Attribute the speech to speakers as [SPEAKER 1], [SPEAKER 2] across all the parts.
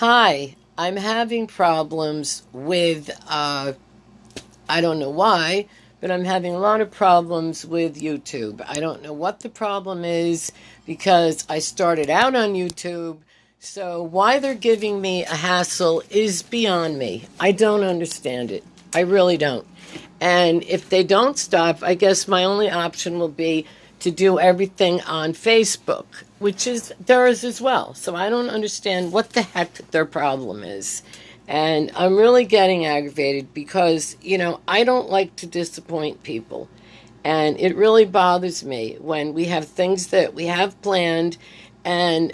[SPEAKER 1] Hi, I'm having problems with, I don't know why, but I'm having a lot of problems with YouTube. I don't know what the problem is because I started out on YouTube. So why they're giving me a hassle is beyond me. I don't understand it. I really don't. And if they don't stop, I guess my only option will be to do everything on Facebook, which is theirs as well. So I don't understand what the heck their problem is. And I'm really getting aggravated because, I don't like to disappoint people. And it really bothers me when we have things that we have planned and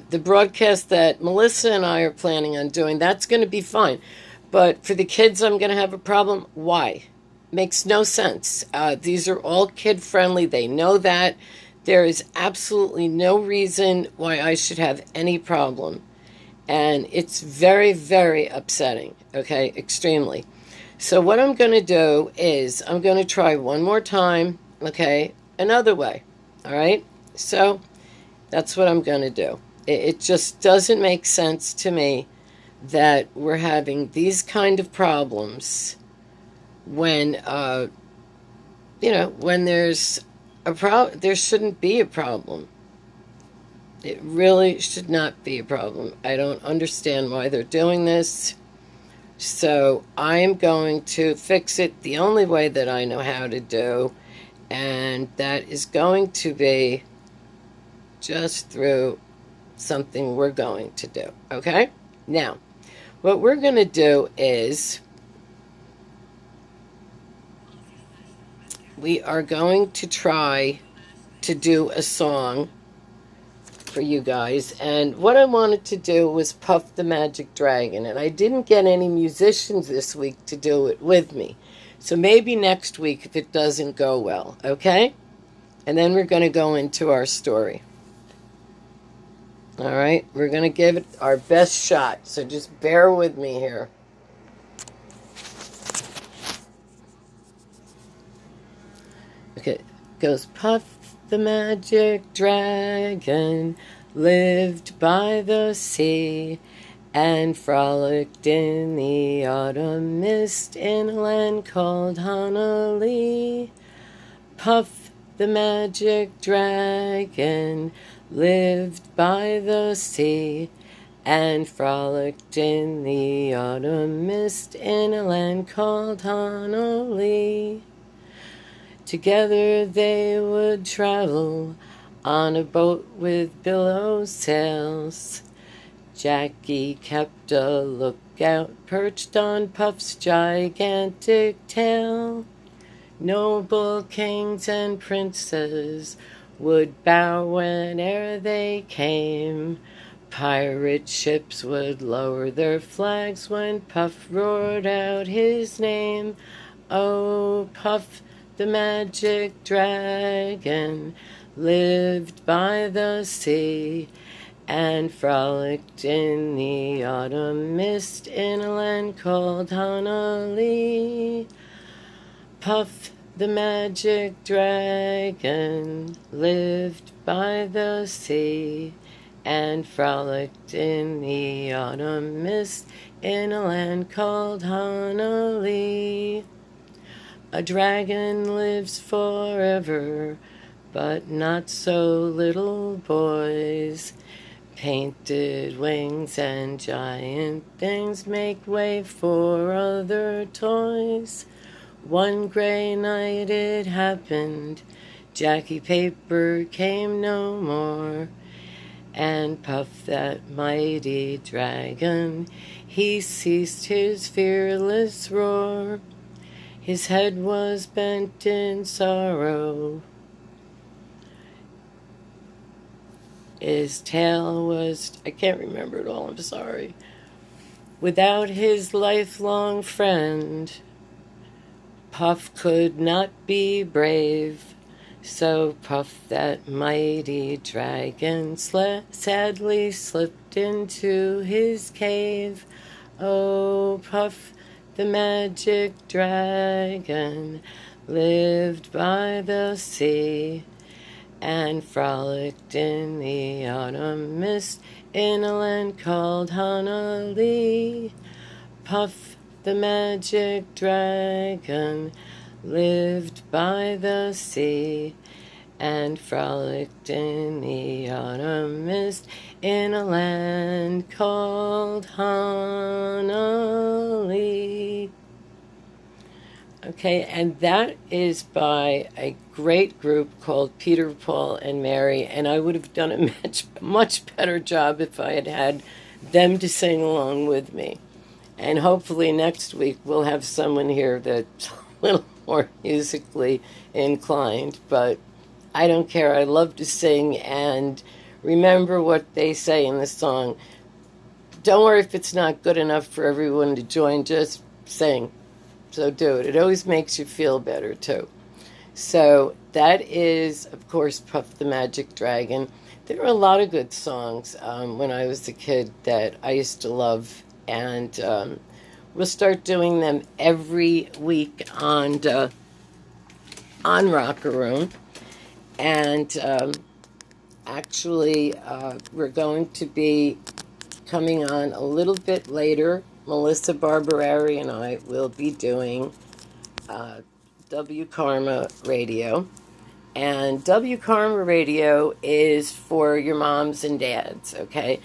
[SPEAKER 1] the broadcast that Melissa and I are planning on doing, that's going to be fine. But for the kids, I'm going to have a problem. Why? Makes no sense. These are all kid friendly. They know that. There is absolutely no reason why I should have any problem. And it's very, very upsetting. Okay, extremely. So, what I'm going to do is I'm going to try one more time. Okay, another way. All right. So, that's what I'm going to do. It just doesn't make sense to me that we're having these kind of problems when when there's a problem. There shouldn't be a problem. It really should not be a problem. I don't understand why they're doing this. So I'm going to fix it the only way that I know how to do, and that is going to be just through something we're going to do. Okay? Now, what we're going to do is we are going to try to do a song for you guys. And what I wanted to do was Puff the Magic Dragon. And I didn't get any musicians this week to do it with me. So maybe next week if it doesn't go well. Okay? And then we're going to go into our story. All right? We're going to give it our best shot. So just bear with me here. Okay, goes Puff the Magic Dragon lived by the sea and frolicked in the autumn mist in a land called Honolulu. Puff the Magic Dragon lived by the sea and frolicked in the autumn mist in a land called Honolulu. Together they would travel on a boat with billow sails. Jackie kept a lookout perched on Puff's gigantic tail. Noble kings and princes would bow whene'er they came. Pirate ships would lower their flags when Puff roared out his name. Oh, Puff the Magic Dragon lived by the sea and frolicked in the autumn mist in a land called Honolulu. Puff the Magic Dragon lived by the sea and frolicked in the autumn mist in a land called Honolulu. A dragon lives forever, but not so little boys. Painted wings and giant things make way for other toys. One gray night it happened, Jackie Paper came no more, and Puff that mighty dragon, he ceased his fearless roar. His head was bent in sorrow. His tail was, I can't remember it all, I'm sorry. Without his lifelong friend, Puff could not be brave. So Puff that mighty dragon sadly slipped into his cave. Oh, Puff the Magic Dragon lived by the sea and frolicked in the autumn mist in a land called Honolulu. Puff the magic dragon lived by the sea and frolicked in the autumn mist in a land called Honolulu. Okay, and that is by a great group called Peter, Paul, and Mary, and I would have done a much better job if I had had them to sing along with me. And hopefully next week we'll have someone here that's a little more musically inclined, but I don't care. I love to sing, and remember what they say in the song. Don't worry if it's not good enough for everyone to join, just sing. So do it. It always makes you feel better, too. So that is, of course, Puff the Magic Dragon. There were a lot of good songs when I was a kid that I used to love, and we'll start doing them every week on Rocker Room. And actually, we're going to be coming on a little bit later. Melissa Barberari and I will be doing W Karma Radio. And W Karma Radio is for your moms and dads, okay?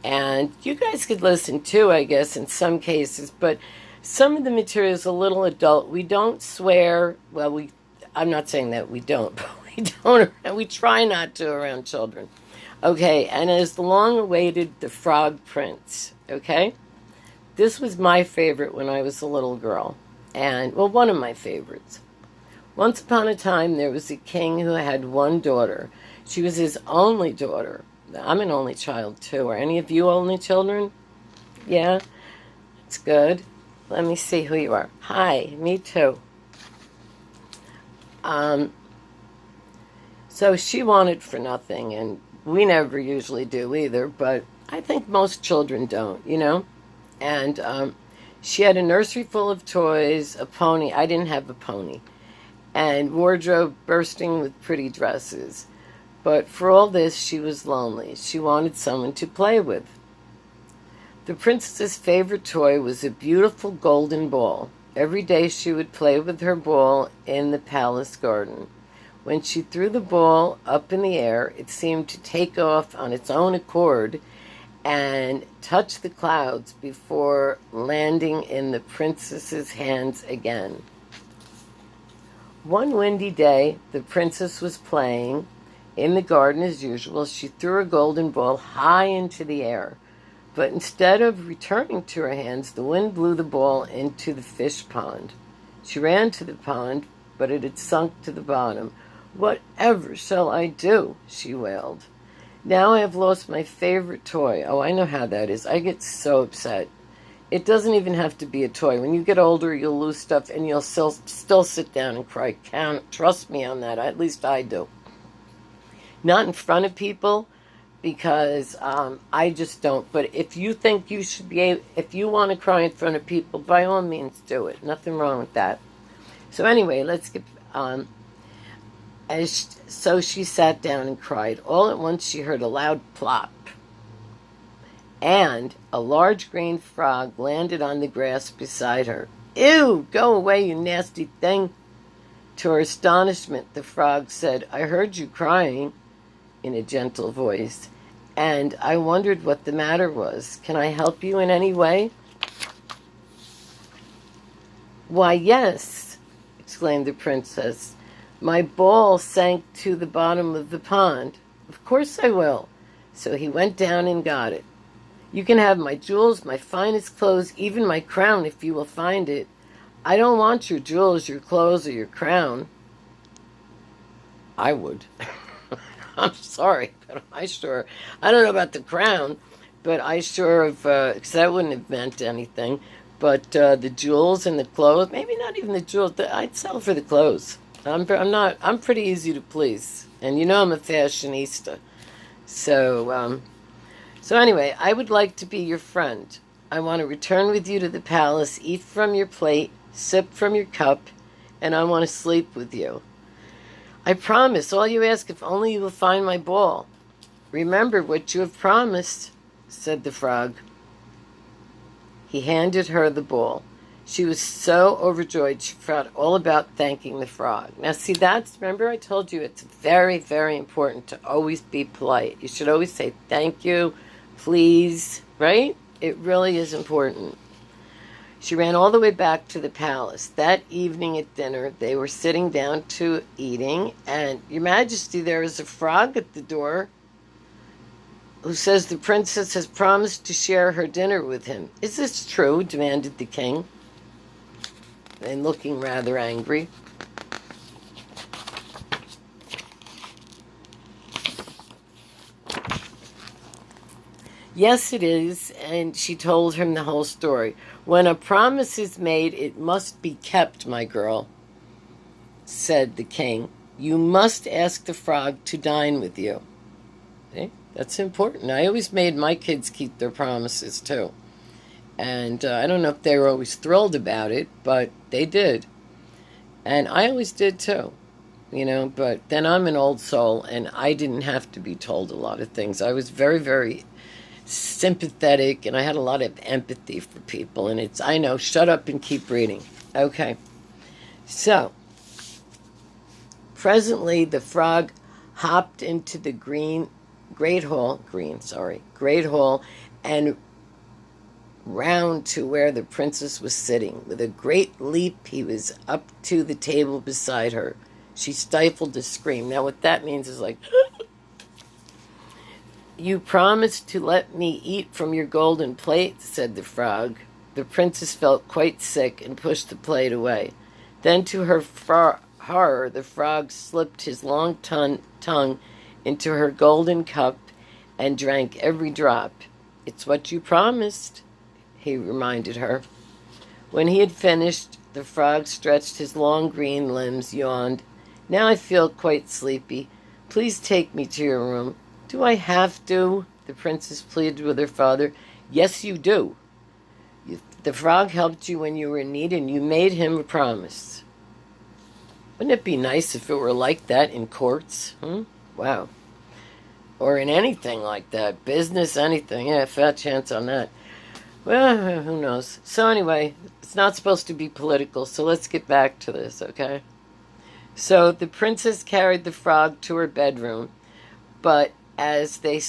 [SPEAKER 1] And you guys could listen too, I guess, in some cases, but some of the material is a little adult. We don't swear. Well, I'm not saying that we don't, but we don't. We try not to around children. Okay, and as the long-awaited The Frog Prince, okay? This was my favorite when I was a little girl, and, well, one of my favorites. Once upon a time, there was a king who had one daughter. She was his only daughter. I'm an only child, too. Are any of you only children? Yeah? It's good. Let me see who you are. Hi, me too. So she wanted for nothing, and we never usually do either, but I think most children don't, you know? And she had a nursery full of toys, a pony. I didn't have a pony. And wardrobe bursting with pretty dresses. But for all this, she was lonely. She wanted someone to play with. The princess's favorite toy was a beautiful golden ball. Every day she would play with her ball in the palace garden. When she threw the ball up in the air, it seemed to take off on its own accord and touch the clouds before landing in the princess's hands again. One windy day, the princess was playing in the garden as usual. She threw a golden ball high into the air, but instead of returning to her hands, the wind blew the ball into the fish pond. She ran to the pond, but it had sunk to the bottom. "Whatever shall I do?" she wailed. "Now I have lost my favorite toy." Oh, I know how that is. I get so upset. It doesn't even have to be a toy. When you get older, you'll lose stuff and you'll still sit down and cry. Trust me on that. At least I do. Not in front of people, because I just don't. But if you think you should be able, if you want to cry in front of people, by all means do it. Nothing wrong with that. So anyway, let's get on. So she sat down and cried. All at once she heard a loud plop, and a large green frog landed on the grass beside her. "Ew, go away, you nasty thing." To her astonishment, the frog said, "I heard you crying," in a gentle voice, "and I wondered what the matter was. Can I help you in any way?" "Why, yes," exclaimed the princess. "My ball sank to the bottom of the pond." "Of course I will." So he went down and got it. "You can have my jewels, my finest clothes, even my crown if you will find it." "I don't want your jewels, your clothes, or your crown." I would. I'm sorry, but I don't know about the crown, but I sure have, because that wouldn't have meant anything. But the jewels and the clothes, maybe not even the jewels, I'd settle for the clothes. I'm pretty easy to please. And you know I'm a fashionista. So anyway, I would like to be your friend. I want to return with you to the palace, eat from your plate, sip from your cup, and I want to sleep with you. I promise. All you ask, if only you will find my ball. Remember what you have promised, said the frog. He handed her the ball. She was so overjoyed she forgot all about thanking the frog. Now, see, remember I told you it's very, very important to always be polite. You should always say thank you, please, right? It really is important. She ran all the way back to the palace. That evening at dinner, they were sitting down to eating, and Your Majesty, there is a frog at the door who says the princess has promised to share her dinner with him. Is this true? Demanded the king, and looking rather angry. Yes, it is, and she told him the whole story. When a promise is made, it must be kept, my girl, said the king. You must ask the frog to dine with you. See? That's important. I always made my kids keep their promises, too. And I don't know if they were always thrilled about it, but they did. And I always did, too. But then I'm an old soul, and I didn't have to be told a lot of things. I was very, very sympathetic, and I had a lot of empathy for people. And I know, shut up and keep reading. Okay. So, presently the frog hopped into the great hall, and round to where the princess was sitting. With a great leap, he was up to the table beside her. She stifled a scream. Now, what that means is like, you promised to let me eat from your golden plate, said the frog. The princess felt quite sick and pushed the plate away. Then, to her horror, the frog slipped his long tongue into her golden cup and drank every drop. It's what you promised, he reminded her. When he had finished, the frog stretched his long green limbs, yawned. Now I feel quite sleepy. Please take me to your room. Do I have to? The princess pleaded with her father. Yes, you do. The frog helped you when you were in need, and you made him a promise. Wouldn't it be nice if it were like that in courts? Wow. Or in anything like that. Business, anything. Yeah, fat chance on that. Well, who knows? So anyway, it's not supposed to be political, so let's get back to this, okay? So the princess carried the frog to her bedroom, but as they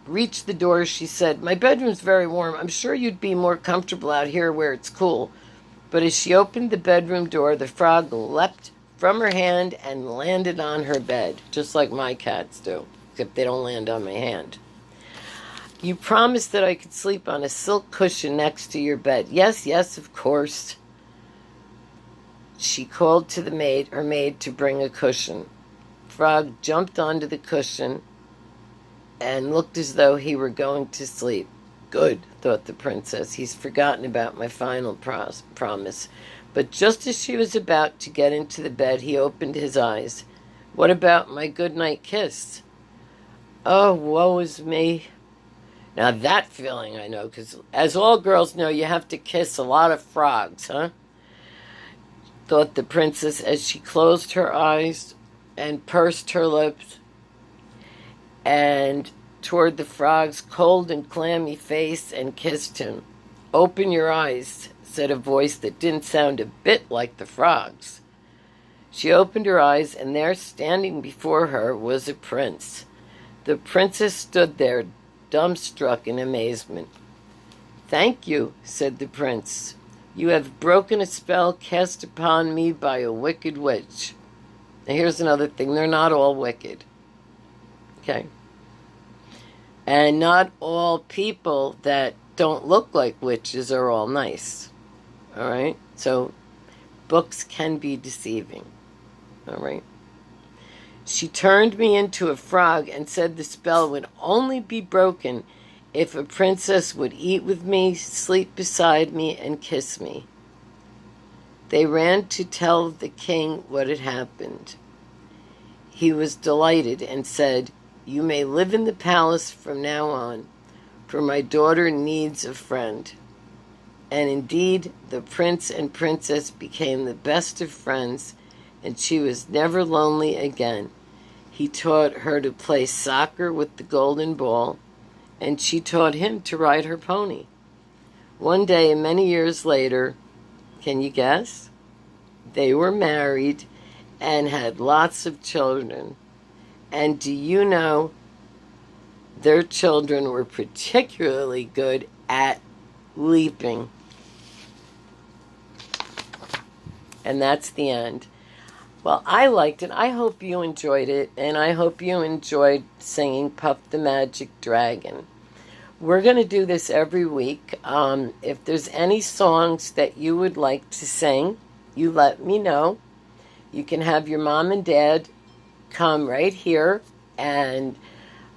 [SPEAKER 1] reached the door, she said, my bedroom's very warm. I'm sure you'd be more comfortable out here where it's cool. But as she opened the bedroom door, the frog leapt from her hand and landed on her bed, just like my cats do, except they don't land on my hand. You promised that I could sleep on a silk cushion next to your bed. Yes, yes, of course. She called to her maid to bring a cushion. Frog jumped onto the cushion and looked as though he were going to sleep. Good, thought the princess. He's forgotten about my final promise. But just as she was about to get into the bed, he opened his eyes. What about my goodnight kiss? Oh, woe is me. Now that feeling I know, because as all girls know, you have to kiss a lot of frogs, huh? Thought the princess as she closed her eyes and pursed her lips and toward the frog's cold and clammy face and kissed him. Open your eyes, said a voice that didn't sound a bit like the frog's. She opened her eyes, and there, standing before her, was a prince. The princess stood there, dumbstruck in amazement. Thank you, said the prince. You have broken a spell cast upon me by a wicked witch. Now here's another thing. They're not all wicked. Okay? And not all people that don't look like witches are all nice. All right? So books can be deceiving. All right? She turned me into a frog and said the spell would only be broken if a princess would eat with me, sleep beside me, and kiss me. They ran to tell the king what had happened. He was delighted and said, You may live in the palace from now on, for my daughter needs a friend. And indeed, the prince and princess became the best of friends and she was never lonely again. He taught her to play soccer with the golden ball, and she taught him to ride her pony. One day, many years later, can you guess? They were married and had lots of children. And do you know their children were particularly good at leaping? And that's the end. Well, I liked it. I hope you enjoyed it, and I hope you enjoyed singing Puff the Magic Dragon. We're going to do this every week. If there's any songs that you would like to sing, you let me know. You can have your mom and dad come right here and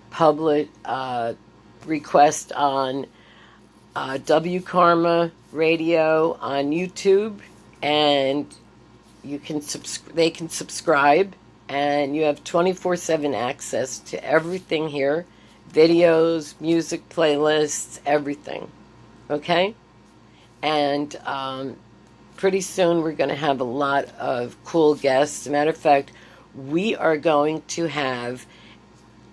[SPEAKER 1] publish request on W Karma Radio on YouTube, and you can they can subscribe, and you have 24/7 access to everything here. Videos, music playlists, everything. Okay? And pretty soon we're going to have a lot of cool guests. As a matter of fact, we are going to have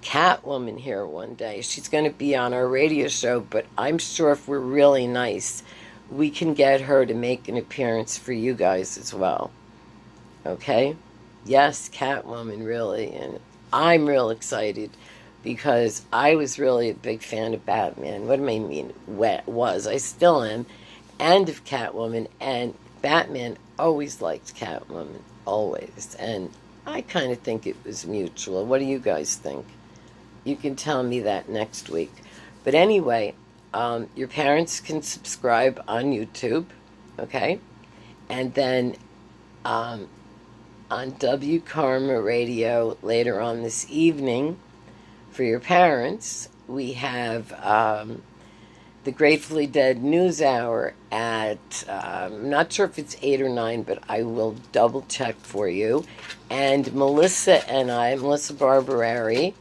[SPEAKER 1] Catwoman here one day. She's going to be on our radio show, but I'm sure if we're really nice, we can get her to make an appearance for you guys as well. Okay? Yes, Catwoman, really. And I'm real excited, because I was really a big fan of Batman. What do I mean? Was. I still am. And of Catwoman. And Batman always liked Catwoman. Always. And I kind of think it was mutual. What do you guys think? You can tell me that next week. But anyway, your parents can subscribe on YouTube. Okay? And then on W Karma Radio later on this evening, for your parents, we have the Gratefully Dead News Hour at, I'm not sure if it's 8 or 9, but I will double check for you. And Melissa Barberari,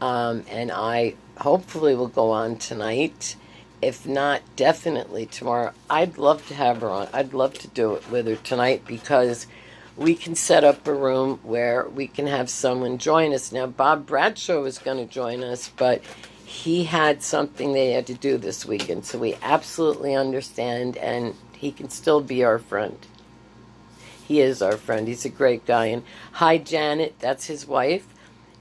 [SPEAKER 1] and I hopefully will go on tonight. If not, definitely tomorrow. I'd love to have her on. I'd love to do it with her tonight, because we can set up a room where we can have someone join us. Now, Bob Bradshaw was going to join us, but he had something they had to do this weekend, so we absolutely understand, and he can still be our friend. He is our friend. He's a great guy. And hi, Janet. That's his wife.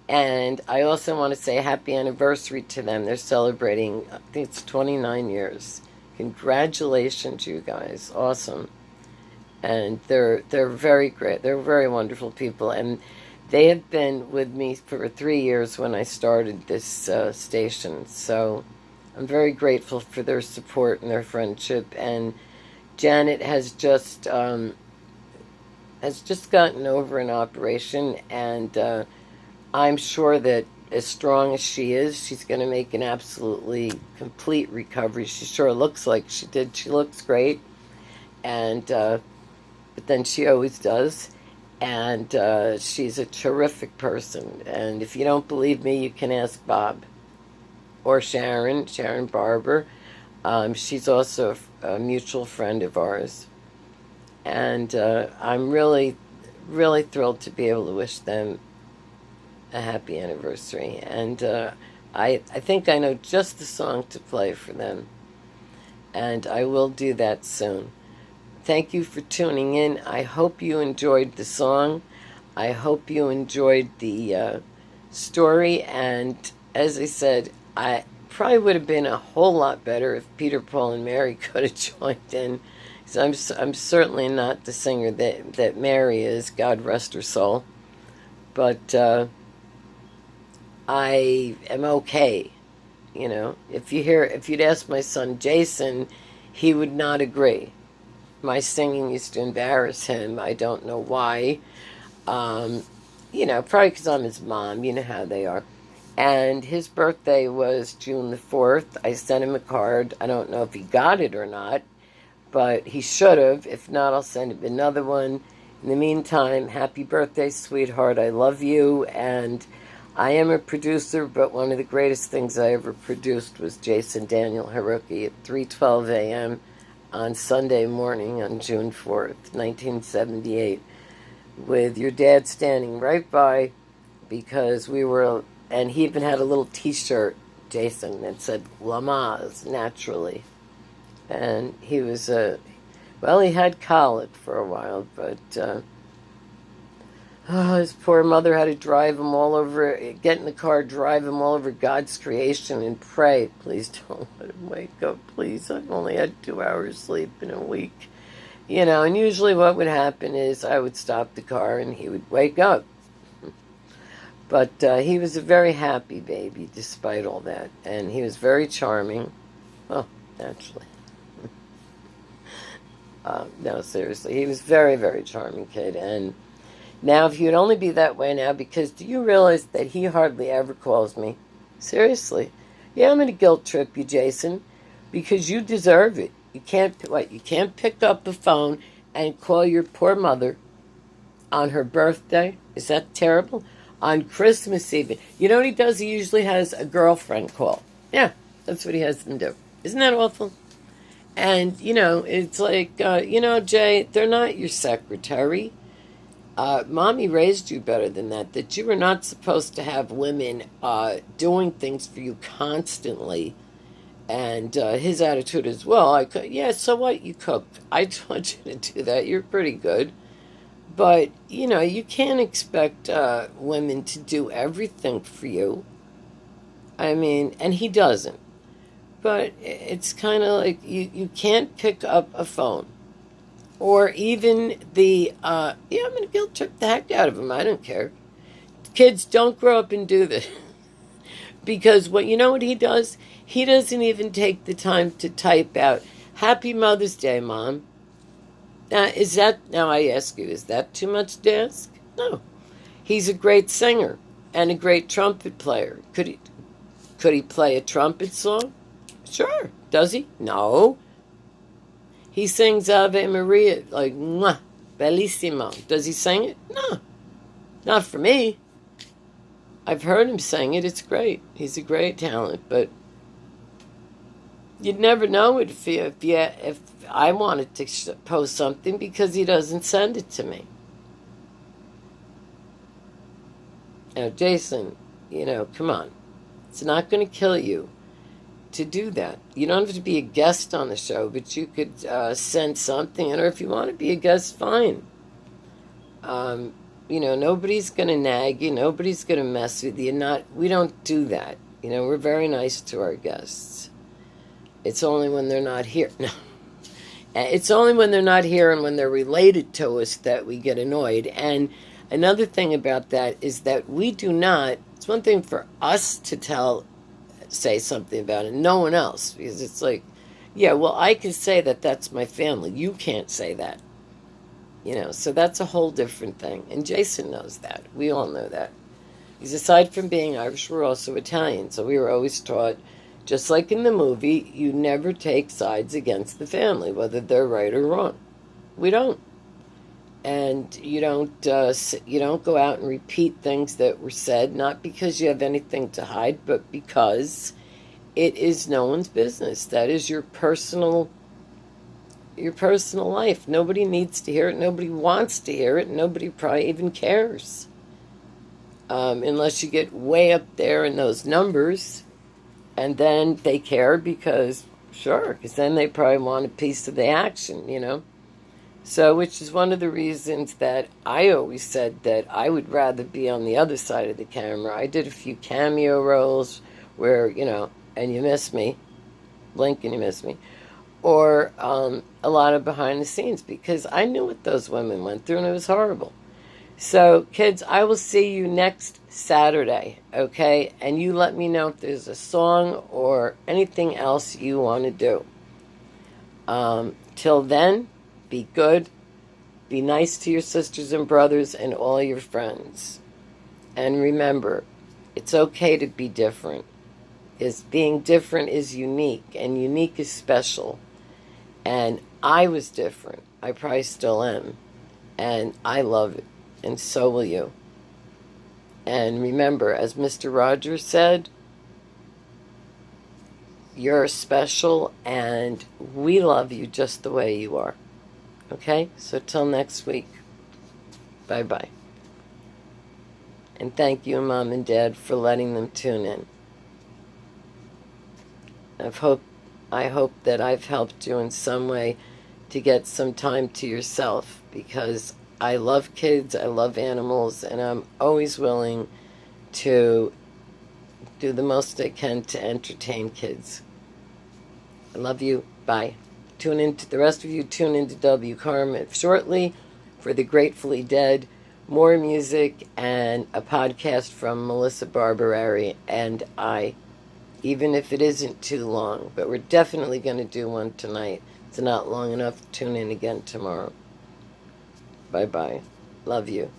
[SPEAKER 1] And I also want to say happy anniversary to them. They're celebrating, I think it's 29 years. Congratulations, you guys. Awesome. And they're very great. They're very wonderful people, and they have been with me for 3 years when I started this station. So I'm very grateful for their support and their friendship. And Janet has just gotten over an operation, and I'm sure that as strong as she is, she's going to make an absolutely complete recovery. She sure looks like she did. She looks great, and but then she always does. And she's a terrific person. And if you don't believe me, you can ask Bob or Sharon Barber. She's also a mutual friend of ours. And I'm really, really thrilled to be able to wish them a happy anniversary. And I think I know just the song to play for them. And I will do that soon. Thank you for tuning in. I hope you enjoyed the song. I hope you enjoyed the story. And as I said, I probably would have been a whole lot better if Peter, Paul, and Mary could have joined in. Because I'm certainly not the singer that Mary is, God rest her soul. But I am okay. You know, if you'd ask my son Jason, he would not agree. My singing used to embarrass him. I don't know why. Probably because I'm his mom. You know how they are. And his birthday was June the 4th. I sent him a card. I don't know if he got it or not, but he should have. If not, I'll send him another one. In the meantime, happy birthday, sweetheart. I love you. And I am a producer, but one of the greatest things I ever produced was Jason Daniel Haruki at 3:12 a.m. on Sunday morning on June 4th, 1978. with your dad standing right by, because we were, and he even had a little T-shirt, Jason, that said Lamaze, naturally. And he was well, he had colic for a while, but his poor mother had to drive him all over, get in the car, drive him all over God's creation and pray, please don't let him wake up, please. I've only had 2 hours sleep in a week. And usually what would happen is I would stop the car and he would wake up. But he was a very happy baby despite all that. And he was very charming. Well, naturally. No, seriously. He was very, very charming kid. And now if you'd only be that way now, because do you realize that he hardly ever calls me? Seriously. Yeah, I'm going to guilt trip you, Jason, because you deserve it. You can't pick up the phone and call your poor mother on her birthday? Is that terrible? On Christmas Eve. You know what he does? He usually has a girlfriend call. Yeah, that's what he has them do. Isn't that awful? And, it's like, Jay, they're not your secretary. Mommy raised you better than that you were not supposed to have women doing things for you constantly. And his attitude is, well, I could, yeah, so what? You cooked. I told you to do that. You're pretty good. But, you can't expect women to do everything for you. I mean, and he doesn't. But it's kind of like you can't pick up a phone. Or even I'm going to guilt trip the heck out of him. I don't care. Kids, don't grow up and do this. Because what he does? He doesn't even take the time to type out, Happy Mother's Day, Mom. Now I ask you, is that too much to ask? No. He's a great singer and a great trumpet player. Could he play a trumpet song? Sure. Does he? No. He sings Ave Maria, like, mwah, bellissimo. Does he sing it? No. Not for me. I've heard him sing it. It's great. He's a great talent, but you'd never know it if I wanted to post something, because he doesn't send it to me. Now, Jason, come on. It's not going to kill you to do that. You don't have to be a guest on the show, but you could send something, or if you want to be a guest, fine. Nobody's going to nag you. Nobody's going to mess with you. We don't do that. We're very nice to our guests. It's only when they're not here. No. It's only when they're not here and when they're related to us that we get annoyed. And another thing about that is that we do not, it's one thing for us to say something about it, no one else. Because it's like, yeah, well, I can say that that's my family. You can't say that. So that's a whole different thing. And Jason knows that. We all know that. Because aside from being Irish, we're also Italian. So we were always taught, just like in the movie, you never take sides against the family, whether they're right or wrong. We don't. And you don't go out and repeat things that were said, not because you have anything to hide, but because it is no one's business. That is your personal life. Nobody needs to hear it. Nobody wants to hear it. Nobody probably even cares. Unless you get way up there in those numbers. And then they care because then they probably want a piece of the action, So, which is one of the reasons that I always said that I would rather be on the other side of the camera. I did a few cameo roles where, and you miss me, blink and you miss me, or a lot of behind the scenes, because I knew what those women went through and it was horrible. So, kids, I will see you next Saturday, okay? And you let me know if there's a song or anything else you want to do. Till then, be good. Be nice to your sisters and brothers and all your friends. And remember, it's okay to be different. Being different is unique, and unique is special. And I was different. I probably still am. And I love it. And so will you. And remember, as Mr. Rogers said, you're special and we love you just the way you are. Okay? So till next week. Bye-bye. And thank you, Mom and Dad, for letting them tune in. I hope that I've helped you in some way to get some time to yourself, because I love kids, I love animals, and I'm always willing to do the most I can to entertain kids. I love you. Bye. The rest of you tune into W Karma shortly for the Gratefully Dead, more music, and a podcast from Melissa Barberari and I, even if it isn't too long, but we're definitely going to do one tonight. It's not long enough. Tune in again tomorrow. Bye-bye. Love you.